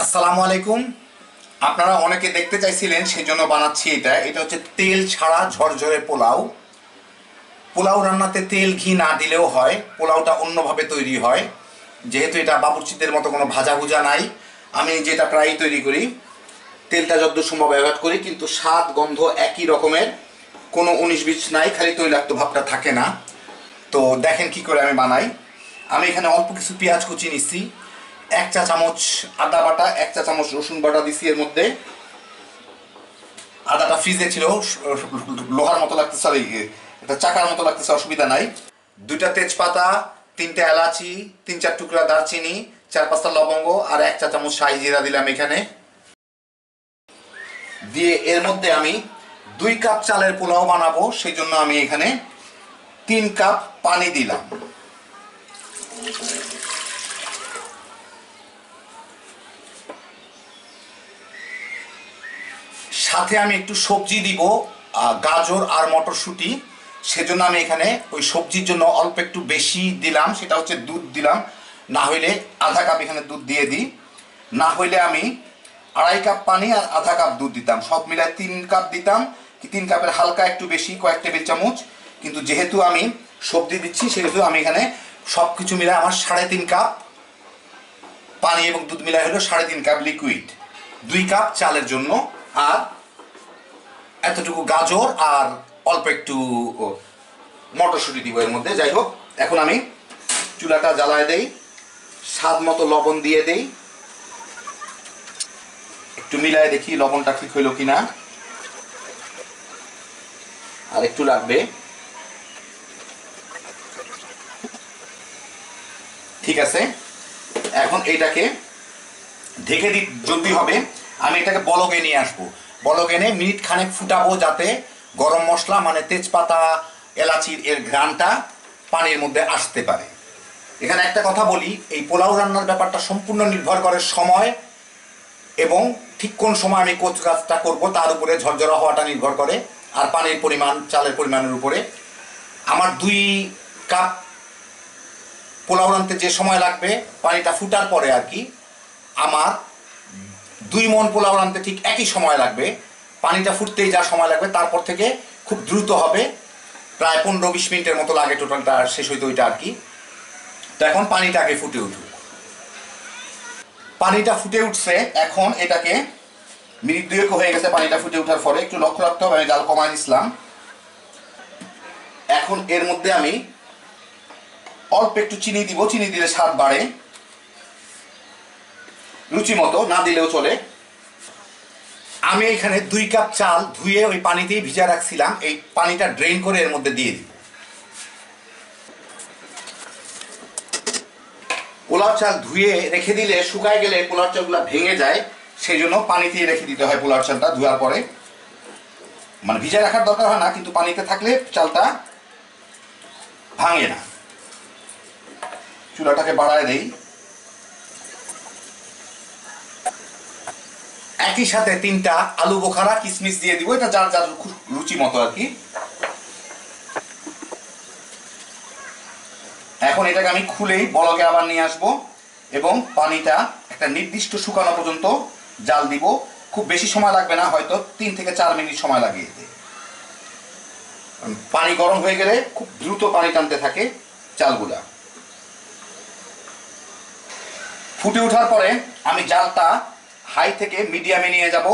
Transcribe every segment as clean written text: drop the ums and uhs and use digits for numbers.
আসসালামু আলাইকুম। আপনারা অনেকে দেখতে চাইছিলেন, সেই জন্য বানাচ্ছি। এটা হচ্ছে তেল ছাড়া ঝরঝরে পোলাও। পোলাও রান্নাতে তেল ঘি না দিলেও হয়, পোলাওটা অন্যভাবে তৈরি হয়। যেহেতু এটা বাবুর্চিদের মতো কোনো ভাজা ভুজা নাই, আমি যেটা প্রায়ই তৈরি করি, তেলটা যতদূর সম্ভব অ্যাভয়েড করি, কিন্তু স্বাদ গন্ধ একই রকমের, কোনো 19-20 নাই, খালি তৈলাক্ত ভাবটা থাকে না। তো দেখেন কি করে আমি বানাই। আমি এখানে অল্প কিছু পেঁয়াজ কুচি নিচ্ছি, 1 চা চামচ আদা বাটা, 1 চা চামচ রসুন বাটা দিছি এর মধ্যে। আদাটা ফ্রিজে ছিল, লোহার মতো লাগতেছে, সরি এটা চাকার মতো লাগতেছে, অসুবিধা নাই। 2টা তেজপাতা, 3টে এলাচি, 3-4 টুকরা দারচিনি, 4-5টা লবঙ্গ আর 1 চা চামচ শাহি জিরা দিলাম এখানে দিয়ে। এর মধ্যে আমি 2 কাপ চালের পোলাও বানাবো, সেই জন্য আমি এখানে 3 কাপ পানি দিলাম। সাথে আমি একটু সবজি দিব, গাজর আর মটরশুঁটি। সেজন্য আমি এখানে ওই সবজির জন্য অল্প একটু বেশি দিলাম, সেটা হচ্ছে দুধ দিলাম। না হইলে আধা কাপ এখানে দুধ দিয়ে দিই, না হইলে আমি 2.5 কাপ পানি আর আধা কাপ দুধ দিতাম, সব মিলায় 3 কাপ দিতাম। কি 3 কাপের হালকা একটু বেশি, কয়েক টেবিল চামচ। কিন্তু যেহেতু আমি সবজি দিচ্ছি, সেহেতু আমি এখানে সব কিছু মিলায় আমার 3.5 কাপ পানি এবং দুধ মিলায় হলো 3.5 কাপ লিকুইড, 2 কাপ চালের জন্য। আর এতটুকু গাজর আর অল্প একটু মটরশুঁটি দিব এর মধ্যে। যাই হোক, এখন আমি চুলাটা জ্বালায় দেই, স্বাদ মতো লবণ দিয়ে দেই, একটু মিলায় দেখি লবণটা ঠিক হইল কিনা, আর একটু লাগবে। ঠিক আছে, এখন এইটাকে ঢেকে জলদি হবে। আমি এটাকে বলকে নিয়ে আসবো, বলকে এনে মিনিট খানেক ফুটাবো, যাতে গরম মশলা মানে তেজপাতা এলাচির এর ঘ্রাণটা পানির মধ্যে আসতে পারে। এখানে একটা কথা বলি, এই পোলাও রান্নার ব্যাপারটা সম্পূর্ণ নির্ভর করে সময় এবং ঠিক কোন সময় আমি কোচ কাজটা করবো তার উপরে, ঝরঝরা হওয়াটা নির্ভর করে, আর পানির পরিমাণ, চালের পরিমাণের উপরে। আমার 2 কাপ পোলাও রান্নতে যে সময় লাগবে পানিটা ফুটার পরে আর কি, আমার 2 মণ পোলাও রান্নতে ঠিক একই সময় লাগবে। পানিটা ফুটতেই যা সময় লাগবে, তারপর থেকে খুব দ্রুত হবে, প্রায় 15-20 মিনিটের মতো লাগে টোটালটা শেষ হইতে ওইটা আর কি। তো এখন পানিটা আগে ফুটে উঠুক। পানিটা ফুটে উঠছে, এখন এটাকে মিনিট 2 হয়ে গেছে পানিটা ফুটে ওঠার পরে। একটু লক্ষ্য রাখতে হবে, আমি জাল কমায় দিছিলাম। এখন এর মধ্যে আমি অল্প একটু চিনি দিব, চিনি দিলে স্বাদ বাড়ে, রুচি মতো, না দিলেও চলে। আমি এখানে 2 কাপ চাল ধুয়ে ওই পানিতেই ভিজা রাখছিলাম, এই পানিটা ড্রেন করে এর মধ্যে দিয়ে দিব। পোলাও চাল ধুয়ে রেখে দিলে শুকায় গেলে পোলাও চালগুলো ভেঙে যায়, সেই জন্য পানিতেই রেখে দিতে হয় পোলাও চালটা ধোয়ার পরে। মানে ভিজা রাখার দরকার হয় না, কিন্তু পানিতে থাকলে চালটা ভাঙে না। চুলাটাকে বাড়ায় দেই, একই সাথে 3টা আলু বোখারা কিশমিশ দিয়ে দিব, এটা যার যার রুচি মতো আর কি। এখন এটাকে আমি খুলেই বলকে আবার নিয়ে আসবো এবং পানিটা একটা নির্দিষ্ট শুকানো পর্যন্ত জাল দিব। খুব বেশি সময় লাগবে না, হয়তো 3 থেকে 4 মিনিট সময় লাগিয়ে দিই। পানি গরম হয়ে গেলে খুব দ্রুত পানি টানতে থাকে চালগুলা। ফুটে ওঠার পরে আমি জালটা হাই থেকে মিডিয়ামে নিয়ে যাব।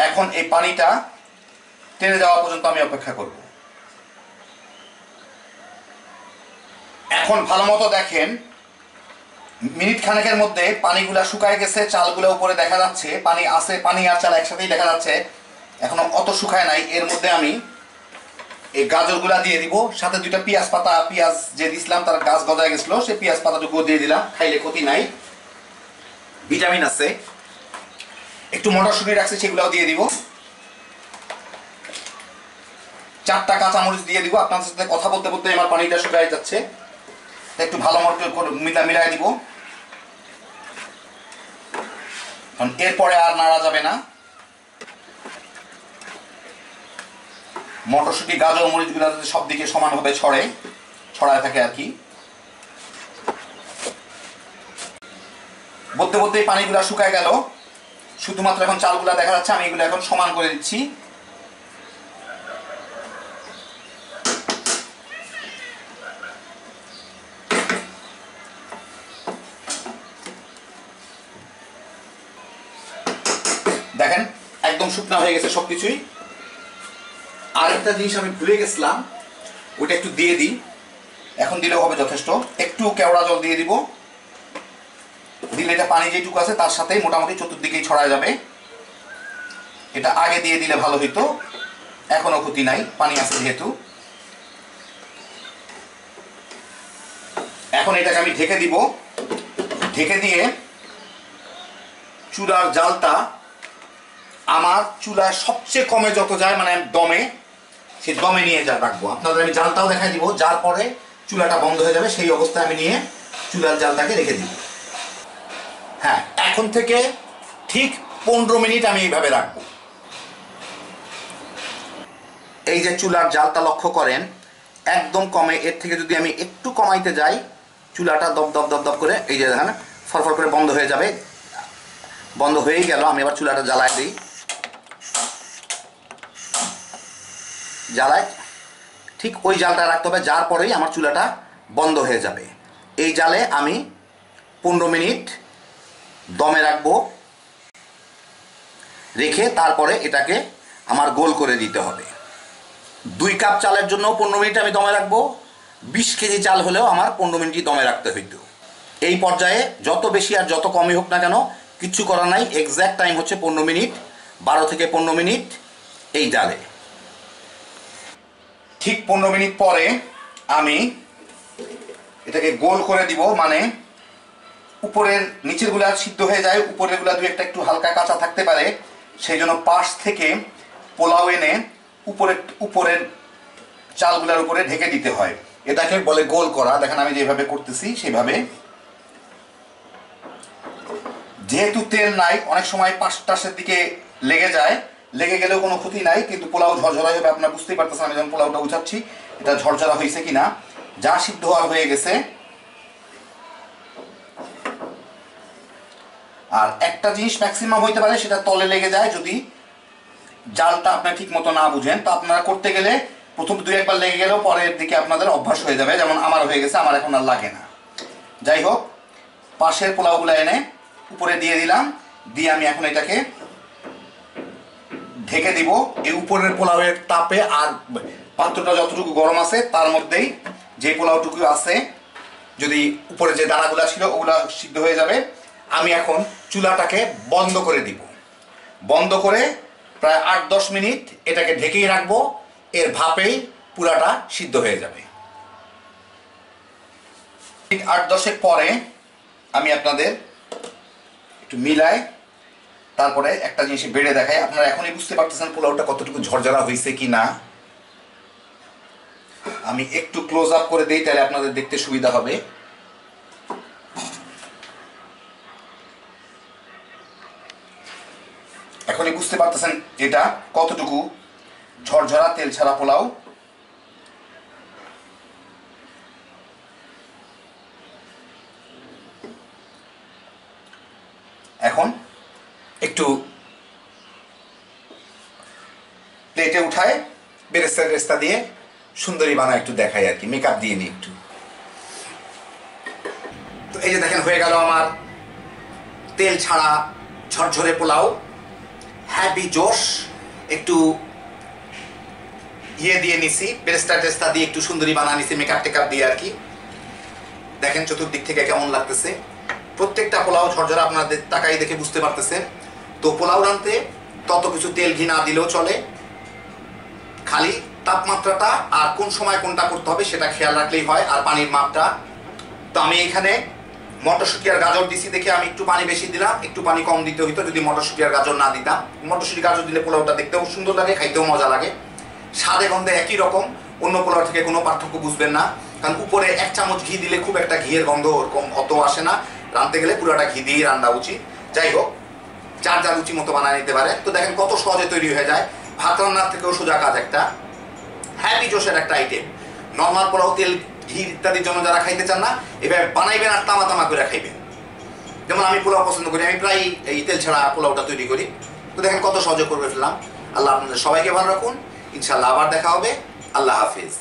এখন এই পানিটা টেনে যাওয়া পর্যন্ত আমি অপেক্ষা করব। এখন ভালো মতো দেখেন, মিনিট খানেকের মধ্যে পানিগুলা শুকায় গেছে, চালগুলো উপরে দেখা যাচ্ছে, পানি আছে, পানি আর চাল একসাথেই দেখা যাচ্ছে, এখনো অত শুকায় নাই। এর মধ্যে আমি এই গাজরগুলা দিয়ে দিব, সাথে 2টা পেঁয়াজ পাতা, পেঁয়াজ যে দিছিলাম তার গাছ গজায় গেছিল, সেই পেঁয়াজ পাতাটুকু দিয়ে দিলাম, খাইলে ক্ষতি নাই, ভিটামিন আছে। একটু মটরশুঁটি রাখছি, সেগুলাও দিয়ে দিব। 4টা কাঁচামরিচ দিয়ে দিব। আপনার সাথে কথা বলতে বলতে আমার পানিটা শুকায় যাচ্ছে, একটু ভালো মতো মিলাই দিব। এরপরে আর নাড়া যাবে না। মটরশুঁটি গাজর মরিচগুলো যাতে সব দিকে সমানভাবে ছড়ায় থাকে আর কি। বলতে বলতে এই পানিগুলো শুকায় গেল, শুধুমাত্র এখন চালগুলো দেখা যাচ্ছে। আমি এগুলো এখন সমান করে দিচ্ছি। দেখেন একদম শুকনো হয়ে গেছে সবকিছুই। আরেকটা জিনিস আমি ভুলে গেছিলাম, ওটা একটু দিয়ে দিই, এখন দিলেও হবে যথেষ্ট। একটু কেওড়া জল দিয়ে দিব, দিলে এটা পানি যেটুকু আছে তার সাথে মোটামুটি চতুর্দিকেই ছড়ায় যাবে। এটা আগে দিয়ে দিলে ভালো হইতো, এখনো ক্ষতি নাই, পানি আছে যেহেতু। এখন এটাকে আমি ঢেকে দিব। ঢেকে দিয়ে চুলার জালটা আমার চুলায় সবচেয়ে কমে যত যায়, মানে দমে, সেই দমে নিয়ে রাখবো। আপনাদের আমি জালটাও দেখাই দিব, যার পরে চুলাটা বন্ধ হয়ে যাবে সেই অবস্থায় আমি নিয়ে চুলার জালটাকে রেখে দিব। হ্যাঁ, এখন থেকে ঠিক 15 মিনিট আমি এইভাবে রাখবো। এই যে চুলার জালটা লক্ষ্য করেন, একদম কমে। এর থেকে যদি আমি একটু কমাইতে যাই, চুলাটা দপ দপ দপ দপ করে, এই যে দেখেন ফরফর করে বন্ধ হয়ে যাবে। বন্ধ হয়েই গেল। আমি এবার চুলাটা জ্বালাই দিই। জ্বালায় ঠিক ওই জালটা রাখতে হবে, যার পরেই আমার চুলাটা বন্ধ হয়ে যাবে। এই জালে আমি 15 মিনিট দমে রাখবো। রেখে তারপরে এটাকে আমার গোল করে দিতে হবে। 2 কাপ চালের জন্য 15 মিনিট আমি দমে রাখবো। 20 কেজি চাল হলেও আমার 15 মিনিটই দমে রাখতে হইতো। এই পর্যায়ে যত বেশি আর যত কমই হোক না কেন, কিচ্ছু করার নাই। এক্স্যাক্ট টাইম হচ্ছে 15 মিনিট, 12 থেকে 15 মিনিট এই জালে। ঠিক 15 মিনিট পরে আমি এটাকে গোল করে দিব, মানে উপরের নিচের গুলা সিদ্ধ হয়ে যায়, উপরের গুলা দুই একটা একটু হালকা কাঁচা থাকতে পারে, সেই জন্য পাশ থেকে পোলাও এনে উপরের চালগুলার উপরে ঢেকে দিতে হয়। এটাকে বলে গোল করা। দেখেন আমি যেভাবে করতেছি সেইভাবে। যেহেতু তেল নাই, অনেক সময় পাশটাশের দিকে লেগে যায়, লেগে গেলেও কোনো ক্ষতি নাই, কিন্তু পোলাও ঝরঝরা হবে। আপনারা বুঝতেই পারতেছেন আমি যখন পোলাওটা উঠাচ্ছি এটা ঝরঝরা হয়েছে কিনা। যা সিদ্ধ হওয়ার হয়ে গেছে। আর একটা জিনিস ম্যাক্সিমাম হইতে পারে, সেটা তলে লেগে যায় যদি জালটা আপনারা ঠিক মতো না বুঝেন। তো আপনারা করতে গেলে প্রথম 2 একবার লেগে গেলেও পরের দিকে আপনাদের অভ্যাস হয়ে যাবে, যেমন আমার হয়ে গেছে, আমার এখন আর লাগে না। যাই হোক, পাশের পোলাওগুলো এনে উপরে দিয়ে দিলাম। দিয়ে আমি এখন এটাকে ঢেকে দিব। এই উপরের পোলাওয়ের তাপে আর পাত্রটা যতটুকু গরম আছে তার মধ্যেই যে পোলাওটুকু আছে, যদি উপরে যে দানাগুলা ছিল ওগুলা সিদ্ধ হয়ে যাবে। আমি এখন চুলাটাকে বন্ধ করে দিব। বন্ধ করে প্রায় 8-10 মিনিট এটাকে ঢেকেই রাখবো। এর ভাপেই পুরাটা সিদ্ধ হয়ে যাবে। ঠিক 8-10 পরে আমি আপনাদের একটু মিলাই, তারপরে একটা জিনিস বেড়ে দেখাই। আপনারা এখনই বুঝতে পারতেছেন পোলাওটা কতটুকু ঝরঝরা হয়েছে কি না। আমি একটু ক্লোজ আপ করে দিই, তাহলে আপনাদের দেখতে সুবিধা হবে। এখনই বুঝতে পারতেছেন এটা কতটুকু ঝরঝরা তেল ছাড়া পোলাও। এখন একটু প্লেটে উঠায় বেরেস্তা দিয়ে সুন্দরী বানা একটু দেখাই আর কি, মেকআপ দিয়ে নিই একটু। তো এই যে দেখেন হয়ে গেল আমার তেল ছাড়া ঝরঝরে পোলাও। হ্যাপি জোশ। একটু দিয়ে নিছি, বেরেস্তা দিয়ে একটু সুন্দরী বানা নিছি, মেকআপ টেকআপ দিয়ে আর কি। দেখেন চতুর্দিক থেকে কেমন লাগতেছে। প্রত্যেকটা পোলাও ঝরঝরা আপনাদের তাকাই দেখে বুঝতে পারতেছেন। তো পোলাও রাঁধতে তত কিছু তেল ঘি না দিলেও চলে, খালি তাপমাত্রাটা আর কোন সময় কোনটা করতে হবে সেটা খেয়াল রাখলেই হয়, আর পানির মাপটা। তো আমি এখানে মটরশুঁটি আর গাজর দিছি দেখে আমি একটু পানি বেশি দিলাম, একটু পানি কম দিতে হইতো যদি মটরশুঁটি আর গাজর না দিতাম। মটরশুঁটি গাজর দিলে পোলাওটা দেখতেও সুন্দর লাগে, খাইতেও মজা লাগে, স্বাদে গন্ধে একই রকম, অন্য পোলাও থেকে কোনো পার্থক্য বুঝবেন না। কারণ উপরে 1 চামচ ঘি দিলে খুব একটা ঘিয়ের গন্ধ ওরকম অত আসে না। রাঁধতে গেলে পুরোটা ঘি দিয়ে রান্না উচিত। যাই হোক, যার যার রুচি মতো বানায় নিতে পারে। তো দেখেন কত সহজে তৈরি হয়ে যায়। ভাত রান্নার থেকেও সোজা কাজ একটা। হ্যাপি জোশের একটা আইটেম। নর্মাল পোলাও তেল ঘি ইত্যাদির জন্য যারা খাইতে চান না, এবার বানাইবেন আর তামা তামা করে খাইবেন। যেমন আমি পোলাও পছন্দ করি, আমি প্রায় এই তেল ছাড়া পোলাওটা তৈরি করি। তো দেখেন কত সহজে করে ফেললাম। আল্লাহ আপনাদের সবাইকে ভালো রাখুন, ইনশাআল্লাহ আবার দেখা হবে। আল্লাহ হাফিজ।